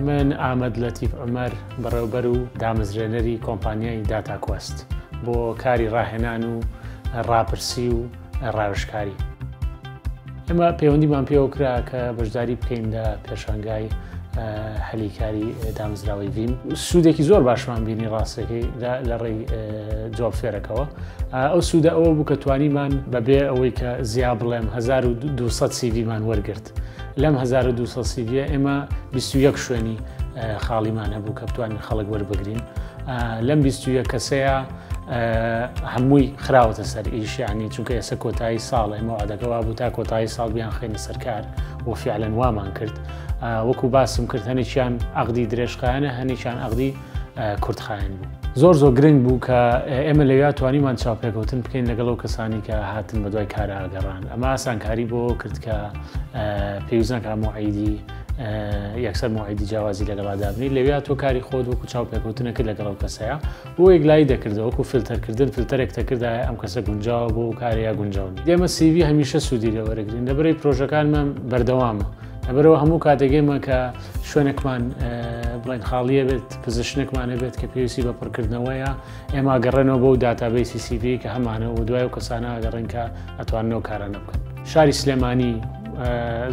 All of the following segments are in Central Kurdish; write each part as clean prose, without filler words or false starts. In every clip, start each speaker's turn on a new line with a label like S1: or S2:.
S1: من ئامەد لەتیف عومەر بەڕێوەبەر و دامەزرێنەری کۆمپانیای داتا کوێست بۆ کاری ڕاهێنان و ڕاپرسی و ڕاوێژکاری. ئێمە پەیوەندیمان پێوە کرا کە بەشداری بکەین لە پێشانگای هەلیکاری دامەزراوەی ڤیم. سوودێکی زۆر باشمان بینی ڕاستەکەی لە ڕێی جۆب فێرەکەەوە. ئەو سوودە ئەوە بوو کە توانیمان بەبێ ئەوەی کە زیا بڵێم 1200 سیڤیمان وەرگرت. لەم 1200 سیڤە ئێمە 21 شوێنی خاڵیمان هەبوو کە بتوانین خەڵک وەربگرین. لەم 21 کەسەیە هەمووی خراوەتە سەر ئیش، یعنی چونکە ئێستا کۆتایی ساڵ ئێمە وعدەکەوا بوو تا کۆتایی ساڵ بیان خێنە سەرکار و فیعلەن وامان کرد. وەکو باسم کرد هەنێکیان عەقدی درێژخایەنە، هەنێکیان عەقدی کوردخایەن بوو. زۆر گرنگ بوو کە ئێمە لەویا توانیمان چاوپێکەوتن بکەین لەگەڵ ئەو کەسانی کە هاتن بە دوای کارە ئاگەڕان. ئەمە ئاسانکاری بۆ کرد کە پێویست ناکات موعیدی یەکسەر موعیدی جیاوازی لەگەڵادابنی، لەویا تۆ کاری خۆت وەکو چاوپێکەوتنەکرد لەگەڵ ئەو کەسەیە و یەکلایی دەکردەوە، وەکو فیلتەرکردن فیلتەرێک دەکردایە ئەم کەسە گونجاوە بۆ کارەیە گونجاو نیە. ئێمە سیڤی هەمیشە سوودی لە وەرەگرین لەبەرەوەی پرۆژەکانمان بەردەوامە. لەبەرەوە هەموو کاتێگەمە کە شوێنێکمان بڵین خاڵیە بێت، پزیشنێکمانە بێت کە پێویستی بە پڕکردنەوەیە، ئێمە گەڕێنەوە بۆ داتابیسی سیڤی کە هەمانە و دوای و کەسانە ئەگەڕێن کە ئەتواننەوە کارانە بکەن. شاری سلێمانی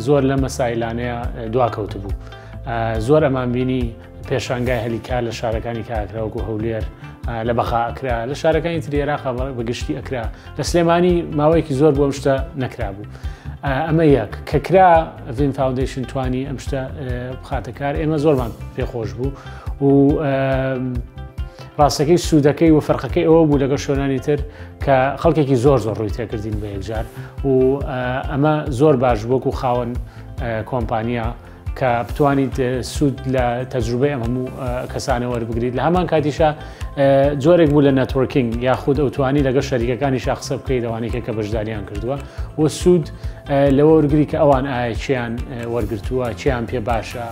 S1: زۆر لە مەسایلانەیە دواکەوت بوو. زۆر ئەمان بینی پێشانگای هەلیکار لە شارەکانی کاکرا وەکو هەولێر لە بەخا ئەکرا، لە شارەکانی تری عێراق بەگشتی ئەکرا. لە سلێمانی ماوەیەکی زۆر بۆ ئەم شتە نەکرا بوو. ئەمە یەک کە کرا ڤیم فاوندیشن توانی ئەم شتە بخاتە کار، ئێمە زۆرمان پێخۆش بوو و ڕاستەکەی سوودەکەی و فەرقەکەی ئەوە بوو لەگەڵ شوێنانی تر کە خەڵکێکی زۆر ڕووی تێکردین بە یەکجار و ئەمە زۆر باش بۆکو خاوەن کۆمپانیا کە بتوانیت سوود لە تەجروبەی ئەم هەموو کەسانە وەربگریت. لە هەمان کاتیشە جۆرێک بوو لە نەتوەرکینگ یاخود ئەو توانی لەگەڵ شەریکەکانی قسە بکەیت ئەوانەیە کە بەشداریان کردووە و سوود لەوە وەرگری کە ئەوان ئایا چیان وەرگرتووە، چیان پێ باشە.